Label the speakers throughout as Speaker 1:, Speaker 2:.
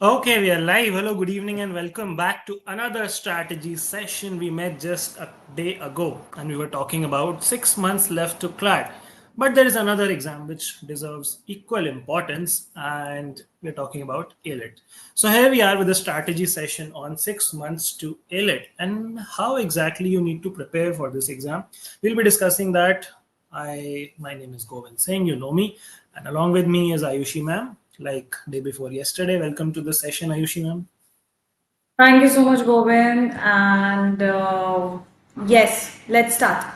Speaker 1: Okay, we are live. Hello, good evening, and welcome back to another strategy session. We met just a day ago and we were talking about 6 months left to CLAT. But there is another exam which deserves equal importance, and we're talking about AILET. So, here we are with a strategy session on 6 months to AILET and how exactly you need to prepare for this exam. We'll be discussing that. My name is Govind Singh, you know me, and along with me is Ayushi ma'am, like day before yesterday. Welcome to the session, Ayushi ma'am.
Speaker 2: Thank you so much, Govind. And yes, let's start.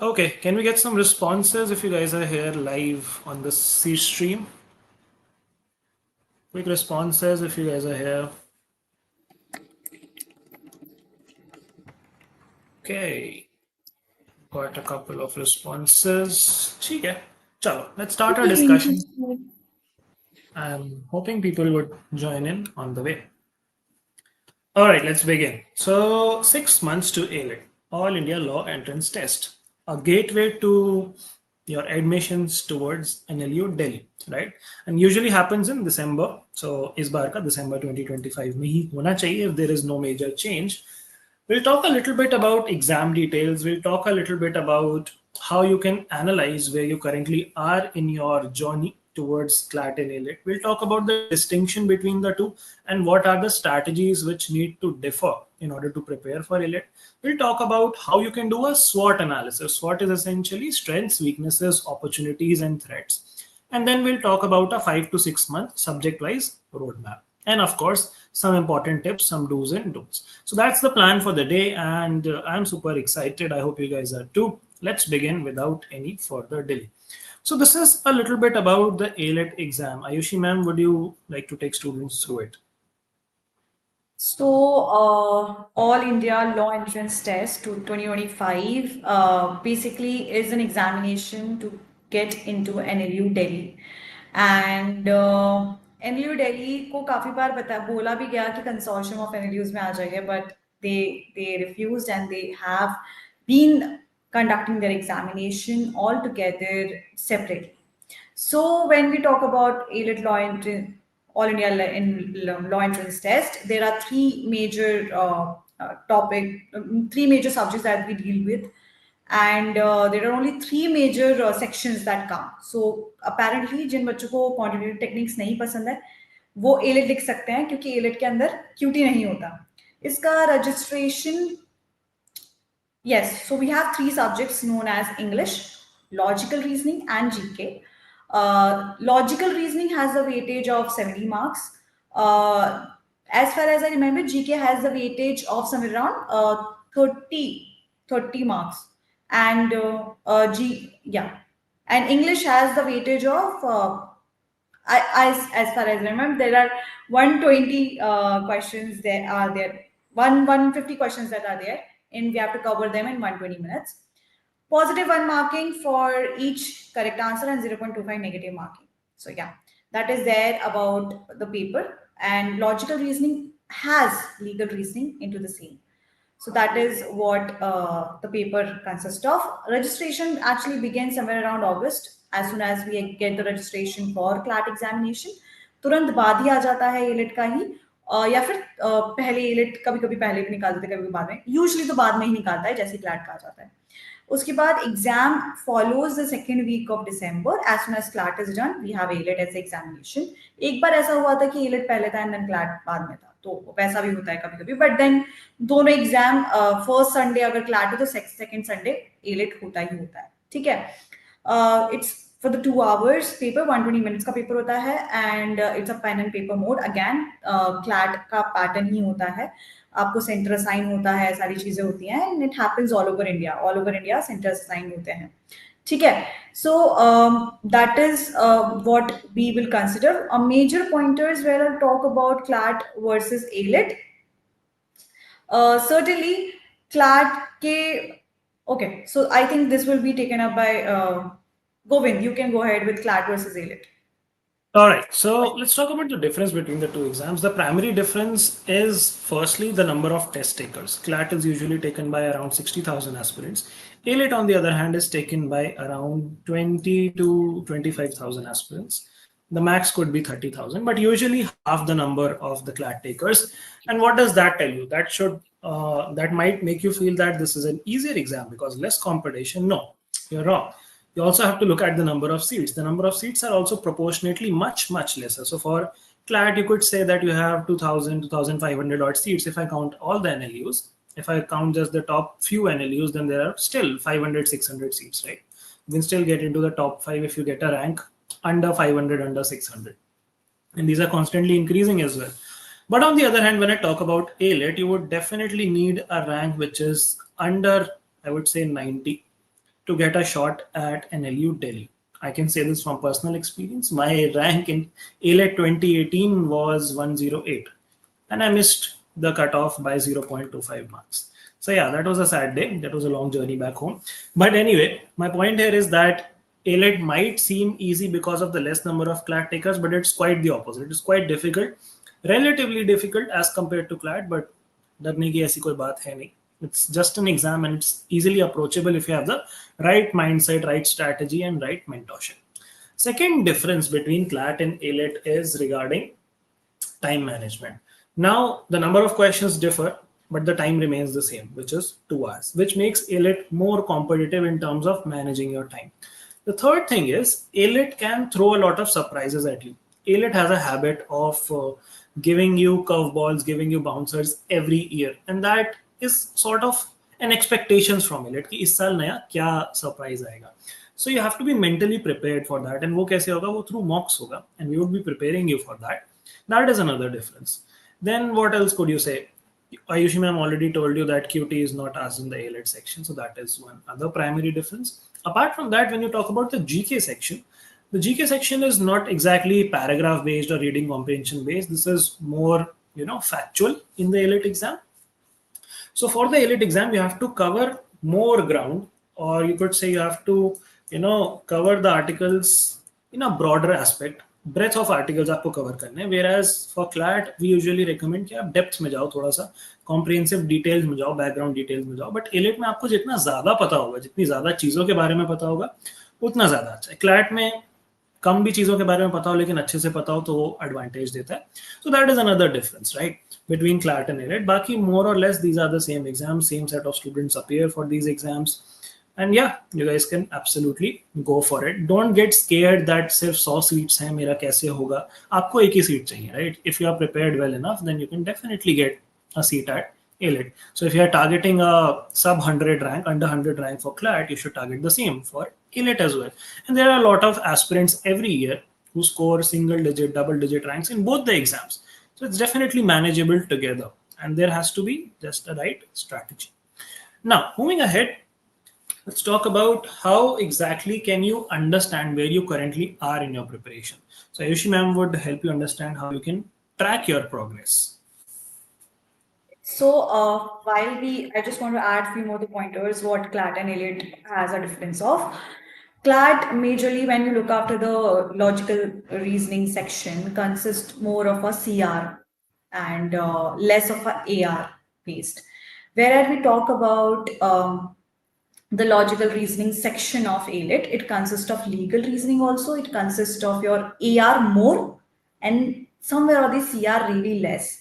Speaker 1: Okay, can we get some responses if you guys are here live on the C stream? Quick responses if you guys are here. Okay, got a couple of responses. ठीक है, चलो, let's start our discussion. I'm hoping people would join in on the way. All right, let's begin. So, 6 months to AILET, All India Law Entrance Test, a gateway to your admissions towards NLU Delhi, right? And usually happens in December. So, इस बार का December 2025 में ही होना चाहिए if there is no major change. We'll talk a little bit about exam details. We'll talk a little bit about how you can analyze where you currently are in your journey towards CLAT and AILET. We'll talk about the distinction between the two and what are the strategies which need to differ in order to prepare for AILET. We'll talk about how you can do a SWOT analysis. SWOT is essentially strengths, weaknesses, opportunities, and threats. And then we'll talk about a 5 to 6 month subject wise roadmap. And of course, some important tips, some do's and don'ts. So that's the plan for the day, and I'm super excited. I hope you guys are too. Let's begin without any further delay. So this is a little bit about the AILET exam. Ayushi ma'am, would you like to take students through it?
Speaker 2: All India Law Entrance Test to 2025 basically is an examination to get into NLU Delhi. And NLU Delhi को काफी बार बोला भी गया कि consortium of NLUs में आ जाएंगे, but they refused and they have been conducting their examination all together separately. So when we talk about AILET Law Entrance, All India Law Entrance Test, there are three major subjects that we deal with, and there are only three major sections that come. So apparently, जिन बच्चों को quantitative techniques नहीं पसंद है, वो AILET लिख सकते हैं क्योंकि AILET के अंदर QT नहीं होता. इसका registration, yes, so we have three subjects known as English, logical reasoning, and GK. Logical reasoning has a weightage of 70 marks. As far as I remember, GK has the weightage of somewhere around 30 marks. And and English has the weightage of as far as I remember, there are 120 questions that are there, 150 questions that are there, and we have to cover them in 120 minutes. Positive 1 marking for each correct answer and 0.25 negative marking. So yeah, that is there about the paper. And logical reasoning has legal reasoning into the same. So that is what the paper consists of. Registration actually begins somewhere around August. As soon as we get the registration for CLAT examination, तुरंत बाद ही आ जाता है elite का ही, या फिर पहले elite कभी कभी पहले भी निकाल देते, कभी बाद में, यूजुअली तो बाद में ही निकालता है जैसे क्लैट का आ जाता है. उसके बाद exam follows the second week of December. As soon as CLAT is done we have AILET as examination. एक बार ऐसा हुआ था कि एलिट पहले था एंड देन क्लैट बाद में था, तो वैसा भी होता है कभी कभी. बट देन दोनों एग्जाम फर्स्ट संडे अगर क्लैट है तो सेकेंड संडे एलिट होता ही होता है. ठीक है. It's for the 2 hours paper, 120 minutes का पेपर होता है, and it's a pen and paper mode. Again, CLAT का पैटर्न ही होता है, आपको सेंटर असाइन होता है, सारी चीजें होती हैं, and it happens all over India centre assign होते हैं. ठीक है. So that is what we will consider. Major pointers where I'll talk about CLAT versus AILET. Certainly CLAT के okay, so I think this will be taken up by Govind. You can go ahead with CLAT versus AILET.
Speaker 1: All right, so let's talk about the difference between the two exams. The primary difference is firstly the number of test takers. CLAT is usually taken by around 60,000 aspirants. AILET, on the other hand, is taken by around 20 to 25,000 aspirants. The max could be 30,000, but usually half the number of the CLAT takers. And what does that tell you? That might make you feel that this is an easier exam because less competition. No, you're wrong. You also have to look at the number of seats. The number of seats are also proportionately much lesser. So for CLAT, you could say that you have 2,000, 2,500 odd seats. If I count all the NLUs, if I count just the top few NLUs, then there are still 500, 600 seats, right? You can still get into the top five if you get a rank under 500, under 600. And these are constantly increasing as well. But on the other hand, when I talk about AILET, you would definitely need a rank which is under, I would say, 90 to get a shot at NLU Delhi. I can say this from personal experience. My rank in AILET 2018 was 108, and I missed the cutoff by 0.25 marks. So yeah, that was a sad day. That was a long journey back home. But anyway, my point here is that AILET might seem easy because of the less number of CLAT takers, but it's quite the opposite. It's quite difficult, relatively difficult as compared to CLAT, but डरने की ऐसी कोई बात है नहीं. It's just an exam and it's easily approachable if you have the right mindset, right strategy, and right mentorship. Second difference between CLAT and AILET is regarding time management. Now, the number of questions differ, but the time remains the same, which is 2 hours, which makes AILET more competitive in terms of managing your time. The third thing is AILET can throw a lot of surprises at you. AILET has a habit of giving you curveballs, giving you bouncers every year, and that is sort of an expectations from AILET कि इस साल नया क्या surprise आएगा. So you have to be mentally prepared for that. And वो कैसे होगा? वो through mocks होगा, and we would be preparing you for that. That is another difference. Then what else could you say? Ayushi ma'am already told you that QT is not asked in the AILET section, so that is one other primary difference. Apart from that, when you talk about the GK section, the GK section is not exactly paragraph based or reading comprehension based. This is more, factual in the AILET exam. So for the AILET exam, you have to cover more ground, or you could say you have to, cover the articles in a broader aspect. Breadth of articles आपको cover करने हैं. Whereas for CLAT, we usually recommend कि आप depth में जाओ थोड़ा सा, comprehensive details में जाओ, background details में जाओ. But AILET में आपको जितना ज़्यादा पता होगा, जितनी ज़्यादा चीज़ों के बारे में पता होगा, उतना ज़्यादा अच्छा है. CLAT में कम भी चीज़ों के बारे में पता हो लेकिन अच्छे से पता हो तो वो एडवांटेज देता है. So that is another difference, right, between CLAT and AILET. बाकी more or less these are the same exams, same set of students appear for these exams. And yeah, you guys can absolutely go for it. Don't get scared that सिर्फ 100 seats हैं, मेरा कैसे होगा. आपको एक ही seat चाहिए, right? If you are prepared well enough, then you can definitely get a seat at AILET. So if you are targeting a sub 100 rank, under 100 rank for CLAT, you should target the same for AILET as well. And there are a lot of aspirants every year who score single digit, double digit ranks in both the exams. So it's definitely manageable together. And there has to be just a right strategy. Now, moving ahead, let's talk about how exactly can you understand where you currently are in your preparation. So Ayushi ma'am would help you understand how you can track your progress.
Speaker 2: So I just want to add a few more pointers what CLAT and AILET has a difference of. CLAT majorly, when you look after the logical reasoning section, consists more of a CR and less of a AR based. Whereas we talk about the logical reasoning section of AILET, it consists of legal reasoning also. It consists of your AR more and somewhere or the CR really less.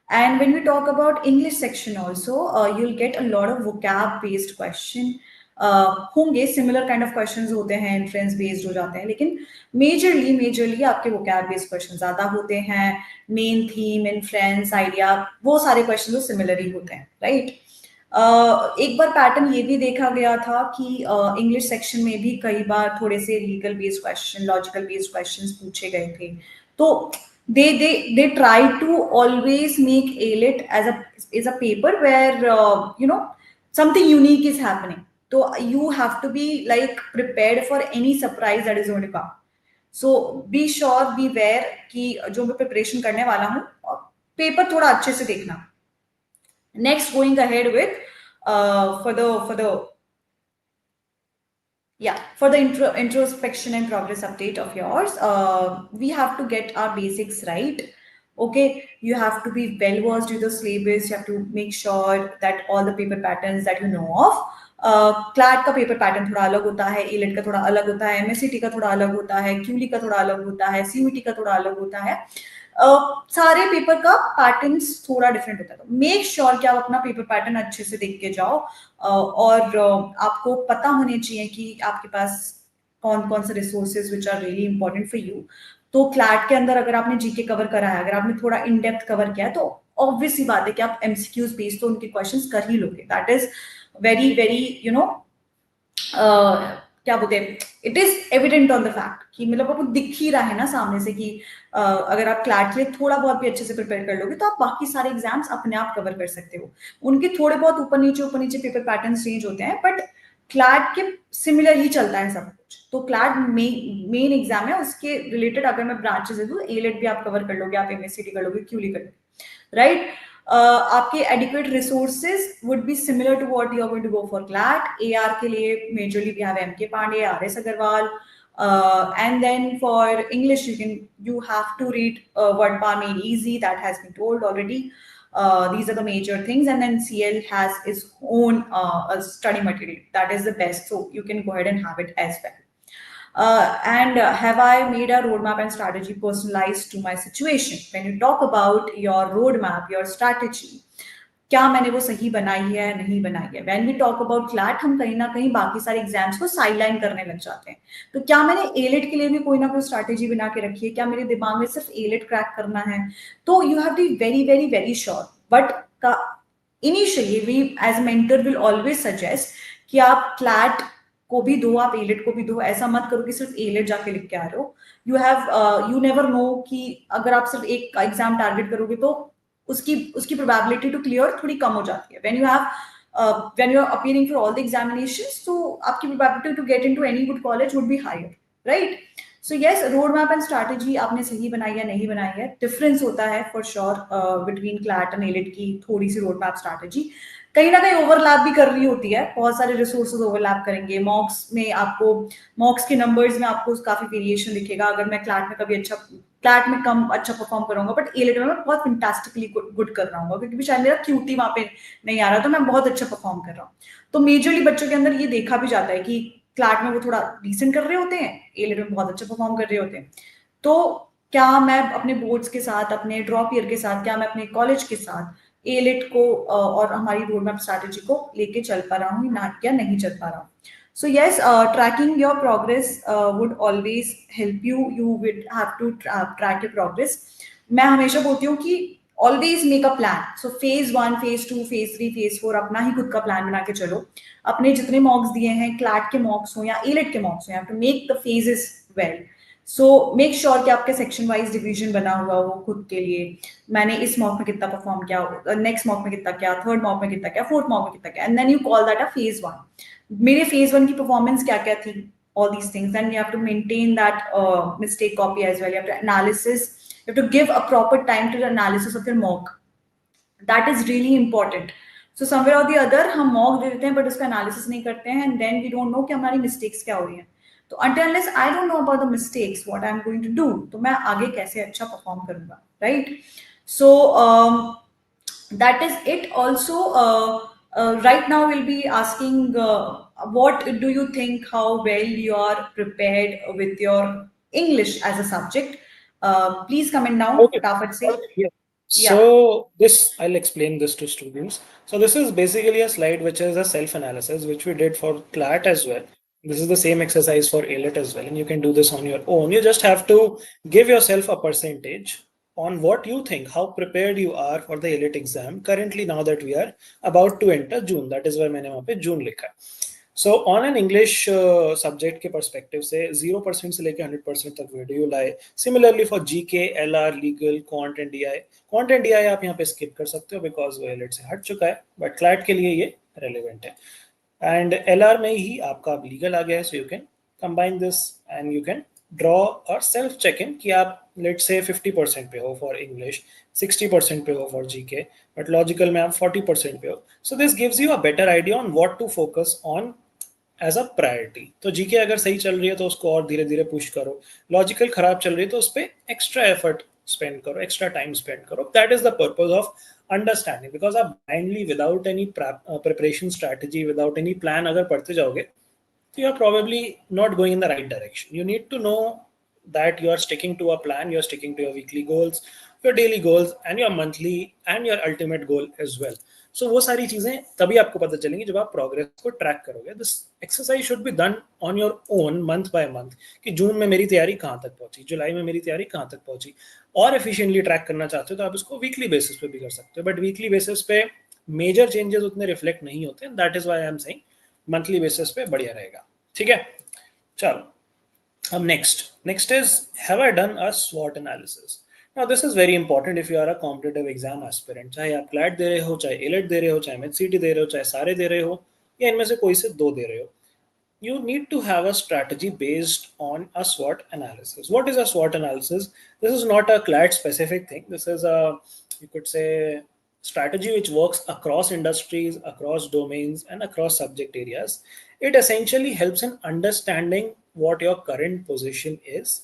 Speaker 2: And when we talk about English section also, you'll get a lot of vocab based question. होंगे similar kind of questions होते हैं, inference based हो जाते हैं, लेकिन majorly आपके vocab based questions ज़्यादा होते हैं. Main theme, inference, idea, वो सारे questions तो similar ही होते हैं, right? एक बार पैटर्न ये भी देखा गया था कि इंग्लिश सेक्शन में भी कई बार थोड़े से legal based question, logical based questions पूछे गए थे. तो they try to always make AILET as a paper where something unique is happening. So you have to be like prepared for any surprise that is going to come. So be sure, be aware कि जो मैं preparation करने वाला हूँ, paper थोड़ा अच्छे से देखना. Next, going ahead with for the introspection and progress update of yours, we have to get our basics right. Okay, you have to be well versed with the syllabus. You have to make sure that all the paper patterns that you know of, CLAT का paper pattern थोड़ा अलग होता है, AILET का थोड़ा अलग होता है, एमएससीटी का थोड़ा अलग होता है, क्यूली का थोड़ा अलग होता है, सीयूटी का थोड़ा अलग होता है। सारे पेपर का पैटर्न्स थोड़ा डिफरेंट होता है, तो मेक श्योर कि आप अपना पेपर पैटर्न अच्छे से देख के जाओ, और आपको पता होने चाहिए कि आपके पास कौन कौन से resources which are really important for you. तो क्लैट के अंदर अगर आपने जीके कवर करा है, अगर आपने थोड़ा इन डेप्थ कवर किया है, तो ऑब्वियस सी बात है कि आप एमसीक्यूज बेस्ड तो उनके क्वेश्चंस कर ही लोगे। That is very very you know क्या बोलते हैं, it is evident on the fact कि मतलब आपको दिख ही रहा है ना सामने से कि अगर आप क्लैट के लिए थोड़ा बहुत भी अच्छे से प्रिपेयर कर लोगे तो आप बाकी सारे एग्जाम्स अपने आप कवर कर सकते हो। उनके थोड़े बहुत ऊपर नीचे पेपर पैटर्न चेंज होते हैं, बट क्लैट के सिमिलर ही चलता है सब कुछ। तो क्लैट मेन एग्जाम है, उसके रिलेटेड अगर मैं ब्रांचेस दे दूं, एलेट भी आप कवर कर लोगे, आप एमएससीटी कर लोगे, क्यूली कर लोगे, राइट। आपके adequate resources would be similar to what you are going to go for CLAT. AR के लिए majorly we have MK Pandey, RS Agarwal, and then for English you have to read Wordbar Made Easy, that has been told already. These are the major things, and then CL has its own study material that is the best, so you can go ahead and have it as well. And have I made a roadmap and strategy personalized to my situation? When you talk about your roadmap, your strategy, क्या मैंने वो सही बनाई है नहीं बनाई है? When we talk about CLAT, हम कहीं ना कहीं बाकी सारे एग्जाम्स को साइडलाइन करने लग जाते हैं। तो क्या मैंने एलेट के लिए भी कोई ना कोई स्ट्रैटेजी बना के रखी है? क्या मेरे दिमाग में सिर्फ एलेट क्रैक करना है? तो you have to be very very very sure. But initially we as mentor will always suggest कि आप क्लैट को भी दो, आप एलेट को भी दो। ऐसा मत करो कि सिर्फ एलेट जाके लिख के आ रहे हो। यू नेवर नो कि अगर आप सिर्फ एक एग्जाम टारगेट करोगे तो उसकी प्रोबेबिलिटी टू क्लियर थोड़ी कम हो जाती है। When you are appearing for all the examinations, तो आपकी probability to get into any good college would be higher, right. So yes, road map and strategy आपने सही बनाई है नहीं बनाई है, डिफरेंस होता है for sure between CLAT and AILET की थोड़ी सी रोड मैप स्ट्रैटेजी कहीं ना कहीं ओवरलैप भी कर रही होती है। बहुत सारे रिसोर्सेज ओवरलैप करेंगे। मॉक्स के नंबर्स में आपको काफी वेरिएशन दिखेगा। अगर मैं क्लैट में कम अच्छा परफॉर्म करूंगा, बट एलेट में मैं बहुत फैंटास्टिकली गुड कर रहा हूँ, क्योंकि शायद मेरा क्यूटी वहां पे नहीं आ रहा, तो मैं बहुत अच्छा परफॉर्म कर रहा हूँ। तो मेजरली बच्चों के अंदर ये देखा भी जाता है कि क्लैट में वो थोड़ा डिसेंट कर रहे होते हैं, एलेट में बहुत अच्छा परफॉर्म कर रहे होते हैं। तो क्या मैं अपने बोर्ड्स के साथ, अपने ड्रॉप ईयर के साथ, क्या मैं अपने कॉलेज के साथ एलेट को और हमारी रोड मैप स्ट्रैटेजी को लेके चल पा रहा हूँ ना, क्या नहीं चल पा रहा हूँ? So yes, tracking your progress would always help you. You would have to track your progress. मैं हमेशा बोलती हूँ कि always make a plan. So phase 1, phase 2, phase 3, phase 4 अपना ही खुद का प्लान बना के चलो। अपने जितने मॉक्स दिए हैं, क्लैट के मॉक्स हो या एलेट के मॉक्स हो, you have to make the phases well. So make sure कि आपके सेक्शन वाइज डिवीजन बना हुआ हो खुद के लिए। मैंने इस मॉक में कितना परफॉर्म किया, नेक्स्ट मॉक में कितना किया, थर्ड मॉक में कितना किया, फोर्थ मॉक में कितना किया, and then you call that a phase 1। मेरे फेज 1 की परफॉर्मेंस क्या क्या थी, all these things, and you have to maintain that mistake copy as well. You have to analysis, you have to give a proper time to the analysis of your mock. That is really important. So somewhere or the other हम mock दे देते हैं but उसका analysis नहीं करते हैं, and then we don't know कि हमारी mistakes क्या हो रही हैं। तो until unless I don't know about the mistakes, what I'm going to do, तो मैं आगे कैसे अच्छा perform करूंगा, right? So that is it. Also, right now we'll be asking, what do you think, how well you are prepared with your English as a subject? Please comment down.
Speaker 1: Okay.
Speaker 2: Fatafat se.
Speaker 1: Yeah.
Speaker 2: Yeah.
Speaker 1: So I'll explain this to students. So this is basically a slide which is a self-analysis, which we did for CLAT as well. This is the same exercise for AILET as well, and you can do this on your own. You just have to give yourself a percentage on what you think, how prepared you are for the AILET exam currently, now that we are about to enter June. That is why मैंने वहाँ पे June लिखा है. So on an English subject के perspective से 0% से लेके 100% तक where do you lie? Similarly for GK, LR, legal, quant and DI. Quant and DI आप यहाँ पे skip कर सकते हो because वो AILET से हट चुका है, but CLAT के लिए ये relevant है. And LR में ही आपका legal आ गया है, so you can combine this and you can draw a self check-in कि आप let's say 50% पे हो for English, 60% पे हो for GK, but logical में आप 40% पे हो. So this gives you a better idea on what to focus on as a priority. तो जीके अगर सही चल रही है तो उसको और धीरे धीरे पुश करो, लॉजिकल खराब चल रही है तो उस पर एक्स्ट्रा एफर्ट स्पेंड करो, एक्स्ट्रा टाइम स्पेंड करो. That is the purpose of understanding, because आप blindly without any preparation strategy, without any plan अगर पढ़ते जाओगे, you are probably not going in the right direction. You need to know that you are sticking to a plan, you are sticking to your weekly goals, your daily goals, and your monthly and your ultimate goal as well. So वो सारी चीजें तभी आपको पता चलेंगी जब आप progress को ट्रैक करोगे. This exercise should be done on your own month by month, कि जून में मेरी तैयारी कहाँ तक पहुंची, जुलाई में मेरी तैयारी कहाँ तक पहुंची. और एफिशिएंटली ट्रैक करना चाहते हो तो आप इसको वीकली बेसिस पे भी कर सकते हो, बट वीकली बेसिस पे मेजर चेंजेस उतने रिफ्लेक्ट नहीं होते. That is why I am saying monthly basis पे बढ़िया रहेगा. ठीक है, चलो अब next is, have I done a स्वॉट analysis. Now this is very important if you are a competitive exam aspirant. चाहे आप क्लैट दे रहे हो, चाहे एलेट दे रहे हो, चाहे एमएचसीटी दे रहे हो, चाहे सारे दे रहे हो, या इनमें से कोई से दो दे रहे हो, you need to have a strategy based on a SWOT analysis. What is a SWOT analysis? This is not a CLAT specific thing. This is a, you could say, strategy which works across industries, across domains, and across subject areas. It essentially helps in understanding what your current position is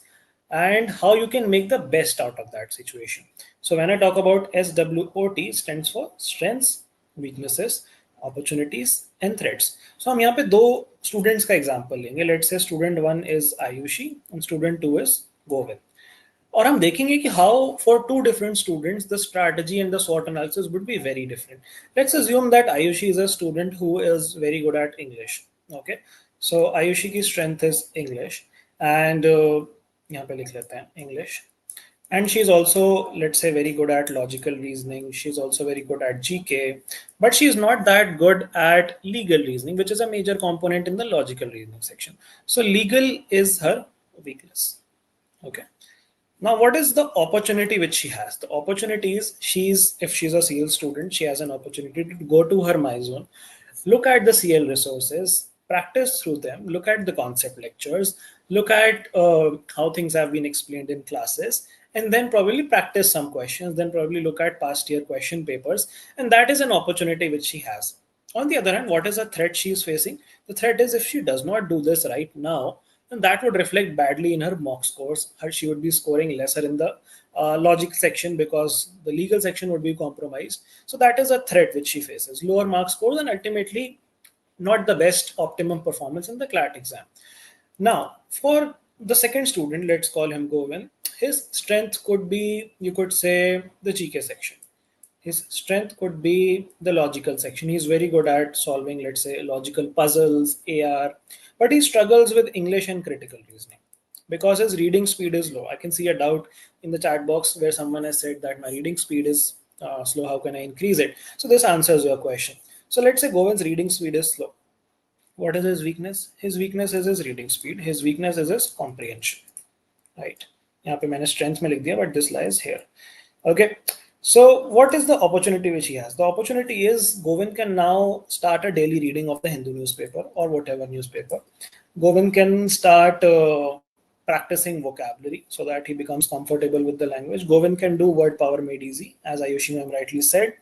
Speaker 1: and how you can make the best out of that situation. So when I talk about SWOT, stands for strengths, weaknesses, opportunities and threats. So हम यहाँ पे दो students का example लेंगे. Let's say student 1 is Ayushi and student 2 is Govind. और हम देखेंगे कि how for two different students the strategy and the SWOT analysis would be very different. Let's assume that Ayushi is a student who is very good at English. Okay, so Ayushi की strength is English and यहाँ पे लिख लेते हैं English. And she's also, let's say, very good at logical reasoning. She's also very good at GK, but she's not that good at legal reasoning, which is a major component in the logical reasoning section. So legal is her weakness. Okay. Now, what is the opportunity which she has? The opportunity is, if she's a CL student, she has an opportunity to go to her my zone, look at the CL resources, practice through them, look at the concept lectures, look at how things have been explained in classes, and then probably practice some questions, then probably look at past year question papers, and that is an opportunity which she has. On the other hand, what is a threat she is facing? The threat is, if she does not do this right now, then that would reflect badly in her mock scores. She would be scoring lesser in the logic section because the legal section would be compromised. So that is a threat which she faces. Lower mark scores and ultimately not the best optimum performance in the CLAT exam. Now, for the second student, let's call him Govind. His strength could be, you could say, the GK section. His strength could be the logical section. He's very good at solving, let's say, logical puzzles, AR, but he struggles with English and critical reasoning because his reading speed is low. I can see a doubt in the chat box where someone has said that my reading speed is slow. How can I increase it? So this answers your question. So let's say Govind's reading speed is slow. What is his weakness? His weakness is his reading speed. His weakness is his comprehension. Right? यहाँ पे मैंने strength में लिख दिया, but this lies here. Okay. So what is the opportunity which he has? The opportunity is Govind can now start a daily reading of the Hindu newspaper or whatever newspaper. Govind can start practicing vocabulary so that he becomes comfortable with the language. Govind can do word power made easy, as Ayushi ma'am rightly said.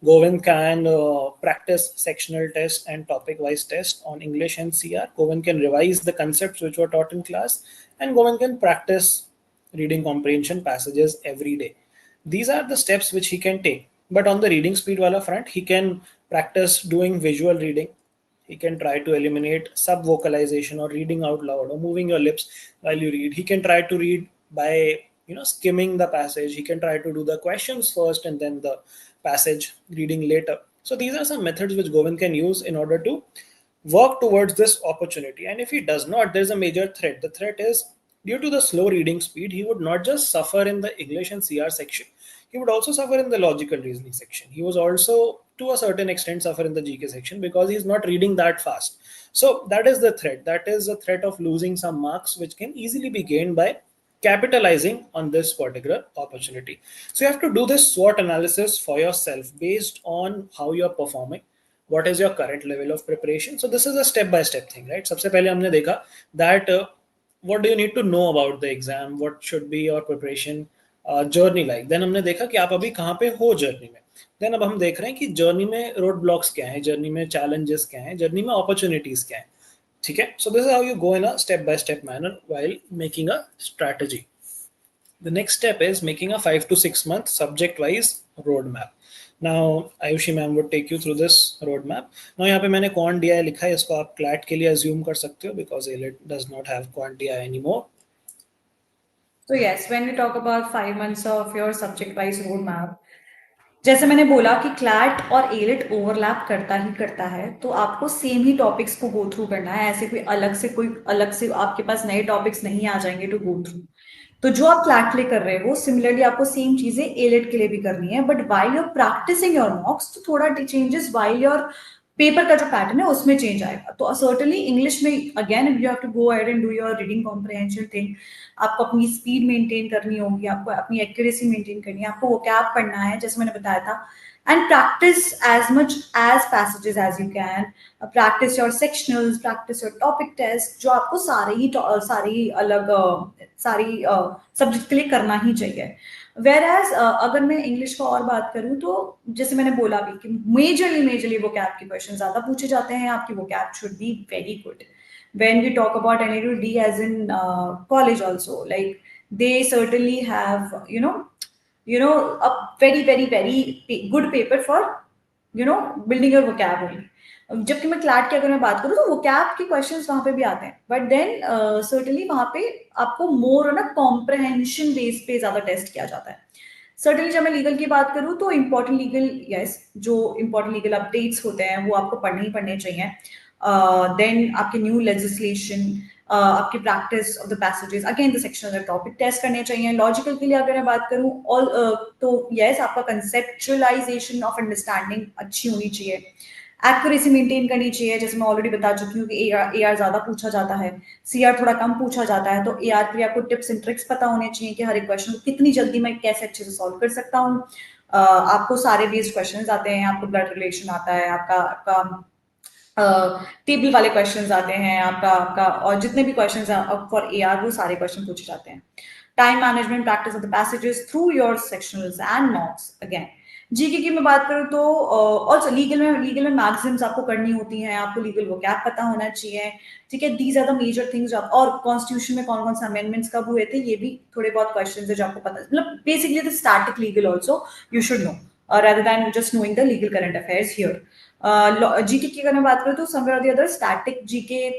Speaker 1: Govind can practice sectional test and topic-wise test on English and CR. Govind can revise the concepts which were taught in class, and Govind can practice reading comprehension passages every day. These are the steps which he can take. But on the reading speed wala front, he can practice doing visual reading. He can try to eliminate sub-vocalization or reading out loud or moving your lips while you read. He can try to read by skimming the passage. He can try to do the questions first and then the passage reading later. So these are some methods which Govind can use in order to work towards this opportunity. And if he does not, there's a major threat. The threat is, due to the slow reading speed, he would not just suffer in the English and CR section, he would also suffer in the logical reasoning section. He was also, to a certain extent, suffer in the GK section because he's not reading that fast. So that is the threat. That is a threat of losing some marks, which can easily be gained by capitalizing on this particular opportunity. So you have to do this SWOT analysis for yourself based on how you're performing. What is your current level of preparation? So this is a step-by-step thing, right? सबसे पहले हमने देखा that what do you need to know about the exam? What should be your preparation journey like? Then हमने देखा कि आप अभी कहाँ पे हो जर्नी में. Then अब हम देख रहे हैं कि जर्नी में रोड ब्लॉक्स क्या हैं, जर्नी में चैलेंजेस क्या हैं, जर्नी में अपॉर्चुनिटीज क्या हैं. ठीक है. So this is how you go in a step-by-step manner while making a strategy. The next step is making a 5 to 6 month subject-wise roadmap. Now Ayushi ma'am would take you through this roadmap. Now यहाँ पे मैंने quant DI लिखा है, इसको आप CLAT के लिए assume कर सकते हो because AILET does not have quant DI anymore.
Speaker 2: So yes, when we talk about 5 months of your subject-wise roadmap, जैसे मैंने बोला कि क्लैट और एलिट ओवरलैप करता ही करता है, तो आपको सेम ही टॉपिक्स को गो थ्रू करना है। ऐसे कोई अलग से आपके पास नए टॉपिक्स नहीं आ जाएंगे टू गो थ्रू। तो जो आप क्लैट के लिए कर रहे हो, सिमिलरली आपको सेम चीजें एलिट के लिए भी करनी है, but while you're practising your mocks तो थोड़ा चेंजेस वाइल योर पेपर का जो पैटर्न है उसमें चेंज आएगा। तो सर्टनली इंग्लिश में again you have to go ahead and do your reading comprehension thing. आपको अपनी स्पीड मेंटेन करनी होगी, आपको अपनी एक्यूरेसी मेंटेन करनी है, आपको वोकैब पढ़ना है जैसे मैंने बताया था, and practice as much as passages as you can. Practice your sectionals, practice your topic test, जो आपको सारी अलग सारी सब्जेक्ट के लिए करना ही चाहिए। वेयर अगर मैं इंग्लिश का और बात करूं तो जैसे मैंने बोला भी कि मेजरली वो कैप के क्वेश्चन ज्यादा पूछे जाते हैं, आपकी वो cap should be very good. When we talk about NLU D as in college also, like they certainly have a very good paper for building your vocabulary. जबकि मैं क्लैट की अगर मैं बात करूँ तो वोकैब के क्वेश्चंस वहां पे भी आते हैं, बट देन सर्टनली वहां पे आपको मोर ना कॉम्प्रहेंशन बेस पे ज्यादा टेस्ट किया जाता है। सर्टनली जब मैं लीगल की बात करूँ तो इम्पोर्टेंट लीगल जो इम्पोर्टेंट लीगल अपडेट्स होते हैं वो आपको पढ़ने ही पढ़ने चाहिए। देन आपके न्यू लेजिस्लेशन, आपकी practice of the passages, again the sectional topic test करने चाहिए। लॉजिकल के लिए अगर मैं बात करूँ ऑल तो यस आपका कंसेप्चुअलाइजेशन ऑफ अंडरस्टैंडिंग अच्छी होनी चाहिए, एक्यूरेसी मेंटेन करनी चाहिए। जैसे मैं ऑलरेडी बता चुकी हूँ कि ए आर ज्यादा पूछा जाता है, सी आर थोड़ा कम पूछा जाता है, तो ए आर के लिए आपको टिप्स एंड ट्रिक्स पता होने चाहिए कि हर एक क्वेश्चन को कितनी जल्दी मैं कैसे अच्छे से सॉल्व कर सकता हूँ। आपको सारे बेस्ड क्वेश्चन आते हैं, आपको ब्लड रिलेशन आता है, आपका आपका टेबल वाले क्वेश्चंस आते हैं, आपका आपका और जितने भी क्वेश्चंस हैं फॉर ए आर वो सारे क्वेश्चन पूछे जाते हैं। Time management, practice of the passages through your sectionals and mocks. Again GK की मैं बात करूँ तो ऑल्सो लीगल में मैक्सिम्स आपको करनी होती हैं, आपको लीगल वोकैब पता होना चाहिए, ठीक है। These are the major things. और कॉन्स्टिट्यूशन में कौन कौन से अमेंडमेंट्स कब हुए थे ये भी थोड़े बहुत क्वेश्चन है जो आपको पता, मतलब basically the static legal also you should know rather than just knowing the legal current affairs here. GK की अगर मैं बात करूँ तो समवेयर और द अदर स्टैटिक जीके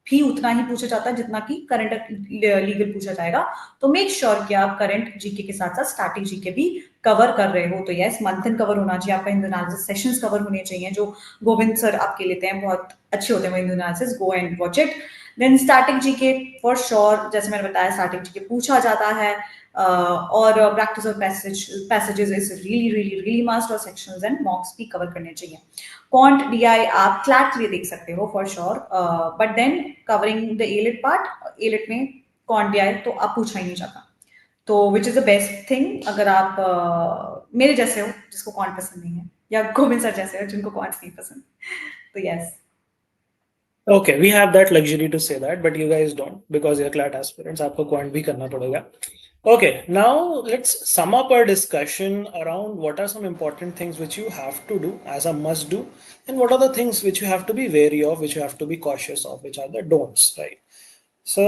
Speaker 2: भी उतना ही पूछा जाता है जितना कि करंट लीगल पूछा जाएगा। तो मेक श्योर कि आप करंट जीके के साथ साथ स्टैटिक जीके भी कवर कर रहे हो। तो यस, मंथन कवर होना चाहिए आपका, हिंदू एनालिसिस सेशंस कवर होने चाहिए जो गोविंद सर आपके लेते हैं, बहुत अच्छे होते हैं Hindu analysis, go and watch it. Then static GK for sure, जैसे मैंने बताया स्टैटिक जीके पूछा जाता है। और practice of passages is really must, और सेक्शंस एंड मॉक्स भी कवर करने चाहिए। क्वांट डीआई आप क्लैट के लिए देख सकते हो for sure, but then covering the AILET part, AILET में क्वांट डीआई तो आप पूछा ही नहीं जाता। तो which is the best thing अगर आप मेरे जैसे हो जिसको क्वांट पसंद नहीं है, या गोविंद सर जैसे हो जिनको क्वांट नहीं पसंद, तो yes.
Speaker 1: Okay, we have that luxury to say that, but you guys don't because you're CLAT aspirants. आपको quant भी करना पड़ेगा. Okay, now let's sum up our discussion around what are some important things which you have to do as a must do, and what are the things which you have to be wary of, which you have to be cautious of, which are the don'ts, right? So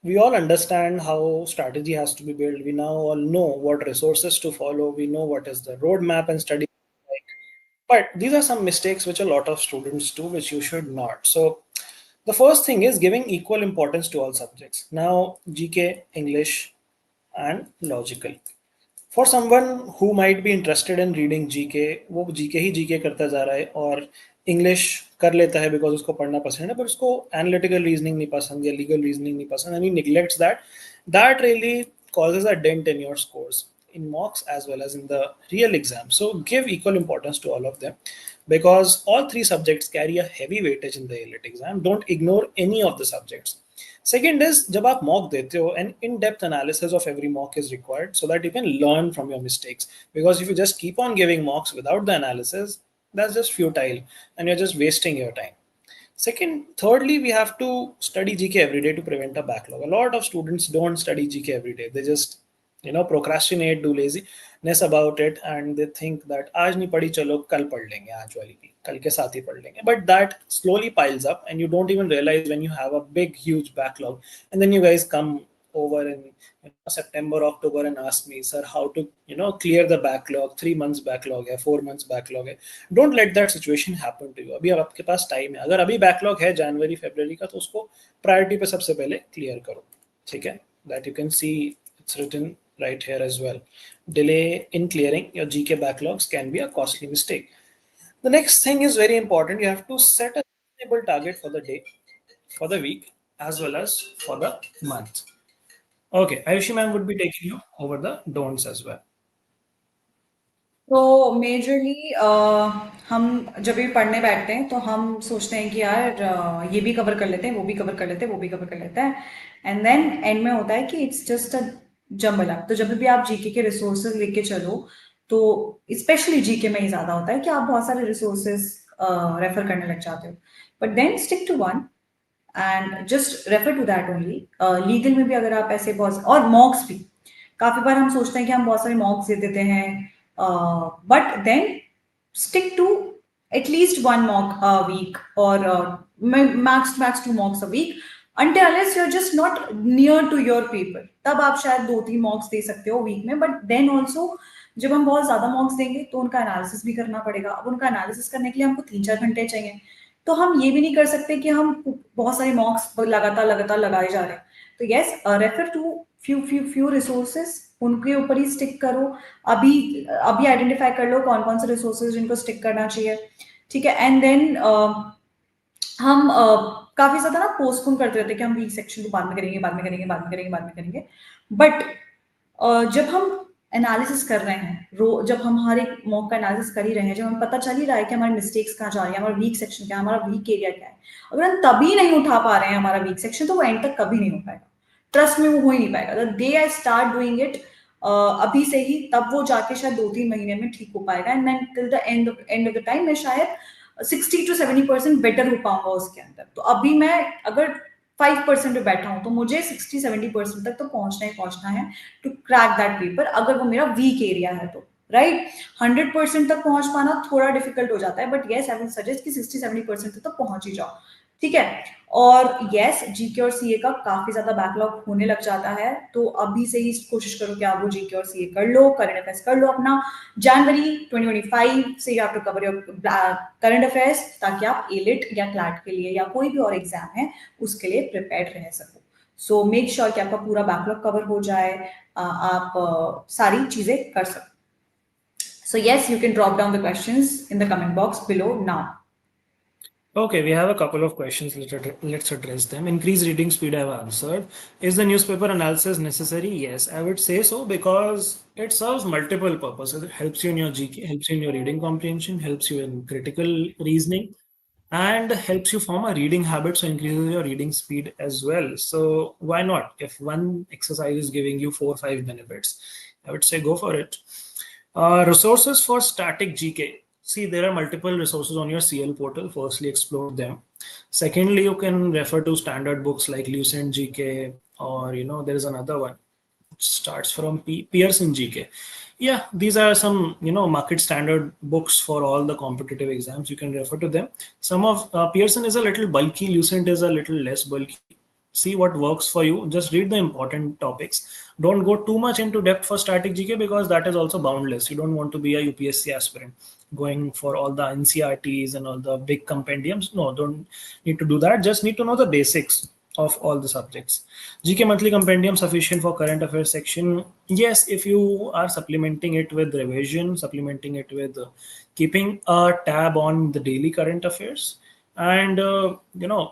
Speaker 1: we all understand how strategy has to be built. We now all know what resources to follow. We know what is the roadmap and study. But these are some mistakes which a lot of students do, which you should not. So the first thing is giving equal importance to all subjects. Now, GK, English, and logical. For someone who might be interested in reading GK, वो GK ही GK करता जा रहा है और English कर लेता है because उसको पढ़ना पसंद है, पर उसको analytical reasoning नहीं पसंद या legal reasoning नहीं पसंद, and he neglects that. That really causes a dent in your scores in mocks as well as in the real exam. So give equal importance to all of them because all three subjects carry a heavy weightage in the AILET exam. Don't ignore any of the subjects. Second is जब आप mock देते हो, an in-depth analysis of every mock is required so that you can learn from your mistakes. Because if you just keep on giving mocks without the analysis, that's just futile and you're just wasting your time. Thirdly, we have to study GK every day to prevent a backlog. A lot of students don't study GK every day. They just, procrastinate, do laziness about it, and they think that आज नहीं पढ़ी चलो कल पढ़ लेंगे, आज वाली भी कल के साथ ही पढ़ लेंगे. But that slowly piles up, and you don't even realize when you have a big, huge backlog, and then you guys come over in September, October and ask me, sir, how to clear the backlog, 3 months backlog है, 4 months backlog है. Don't let that situation happen to you. अभी अब आपके पास time है. अगर अभी backlog है जनवरी फरवरी का, तो उसको प्रायोरिटी पे सबसे पहले क्लियर करो. ठीक है? That you can see it's written right here as well. Delay in clearing your GK backlogs can be a costly mistake. The next thing is very important. You have to set a reasonable target for the day, for the week, as well as for the month. Okay, Ayushi ma'am would be taking you over the don'ts as well.
Speaker 2: तो majorly हम जब भी पढ़ने बैठते हैं तो हम सोचते हैं कि यार ये भी कवर कर लेते हैं, वो भी कवर कर लेते हैं, वो भी कवर कर लेते हैं, एंड देन एंड में होता है कि it's just a jumble up. तो जब भी आप जीके के रिसोर्सेज लेके चलो, तो स्पेशली जीके में ही ज्यादा होता है कि आप बहुत सारे रिसोर्सेज रेफर करने लग जाते हो, but then stick to one and just refer to that only. Legal में भी अगर आप ऐसे बहुत, और मॉक्स भी काफी बार हम सोचते हैं कि हम बहुत सारे मॉक्स दे देते हैं, but then stick to at least one mock a week, or max 2 mocks a week, until unless you're just not near to your paper. तब आप शायद 2-3 मॉक्स दे सकते हो वीक में, बट देन ऑल्सो जब हम बहुत ज्यादा मॉक्स देंगे तो उनका एनालिसिस भी करना पड़ेगा. अब उनका एनालिसिस करने के लिए हमको 3-4 घंटे चाहिए, तो हम ये भी नहीं कर सकते कि हम बहुत सारे मॉक्स लगातार लगाए जा रहे हैं. तो yes, refer to few resources, उनके ऊपर ही स्टिक करो. अभी अभी आइडेंटिफाई कर लो कौन कौन से रिसोर्सेज जिनको स्टिक करना चाहिए. ठीक है, एंड देन हम काफी ज्यादा ना पोस्टपोन करते रहते हैं कि हम वीक सेक्शन को बाद में करेंगे. बट जब हम एनालिसिस कर रहे हैं, जब हम हर एक मॉक का एनालिसिस कर ही रहे हैं, जब हमें पता चल ही रहा है कि हमारे मिस्टेक्स कहाँ जा रही है, हमारा वीक सेक्शन क्या है, हमारा वीक एरिया क्या है, अगर हम तभी नहीं उठा पा रहे हैं हमारा वीक सेक्शन, तो वो एंड तक कभी नहीं हो पाएगा. ट्रस्ट में वो हो ही नहीं पाएगा. The day I start doing it अभी से ही, तब वो जाके शायद 2-3 महीने में ठीक हो पाएगा, and then till the end of the time मैं शायद 60-70% बेटर हो पाऊंगा उसके अंदर. तो अभी मैं अगर 5% पे बैठा हूं, तो मुझे 60-70% तक तो पहुंचना है टू क्रैक दैट पेपर, अगर वो मेरा वीक एरिया है तो. राइट, 100% तक पहुंच पाना थोड़ा डिफिकल्ट हो जाता है, but yes I will suggest कि 60-70% तक तो पहुंच ही जाओ. ठीक है, और यस, जीके और सीए का काफी ज्यादा बैकलॉग होने लग जाता है, तो अभी से ही कोशिश करो कि आप वो जीके और सीए कर लो, करंट अफेयर्स कर लो अपना. जनवरी 2025 से you have to cover your current affairs, ताकि आप एलिट या क्लैट के लिए या कोई भी और एग्जाम है उसके लिए प्रिपेयर्ड रह सको. सो मेक श्योर कि आपका पूरा बैकलॉग कवर हो जाए, आप सारी चीजें कर सको. So yes, you can drop down the questions in the comment box below now.
Speaker 1: Okay, we have a couple of questions. Let's address them. Increase reading speed, I have answered. Is the newspaper analysis necessary? Yes, I would say so, because it serves multiple purposes. It helps you in your GK, helps you in your reading comprehension, helps you in critical reasoning, and helps you form a reading habit, so increases your reading speed as well. So why not? If one exercise is giving you 4 or 5 benefits, I would say go for it. Resources for static GK. See, there are multiple resources on your CL portal. Firstly, explore them. Secondly, you can refer to standard books like Lucent GK, or there is another one. It starts from Pearson GK. Yeah, these are some market standard books for all the competitive exams. You can refer to them. Some of Pearson is a little bulky. Lucent is a little less bulky. See what works for you. Just read the important topics. Don't go too much into depth for static GK, because that is also boundless. You don't want to be a UPSC aspirant going for all the NCRTs and all the big compendiums. No, don't need to do that. Just need to know the basics of all the subjects. GK monthly compendium sufficient for current affairs section? Yes, if you are supplementing it with revision, supplementing it with keeping a tab on the daily current affairs, and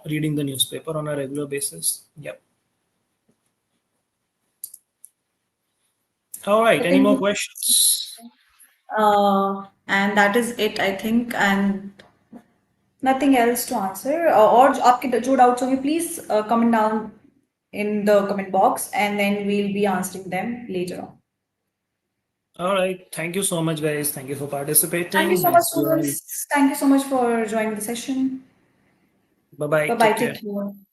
Speaker 1: reading the newspaper on a regular basis. Yep. All right, any more questions?
Speaker 2: And that is it, I think, and nothing else to answer. और आपके जो doubts होंगे, please comment down in the comment box, and then we'll be answering them later on.
Speaker 1: All right, thank you so much, guys. Thank you for participating.
Speaker 2: Thank you so much, students. Thank you so much for joining the session.
Speaker 1: Bye bye.
Speaker 2: Bye bye. Take care.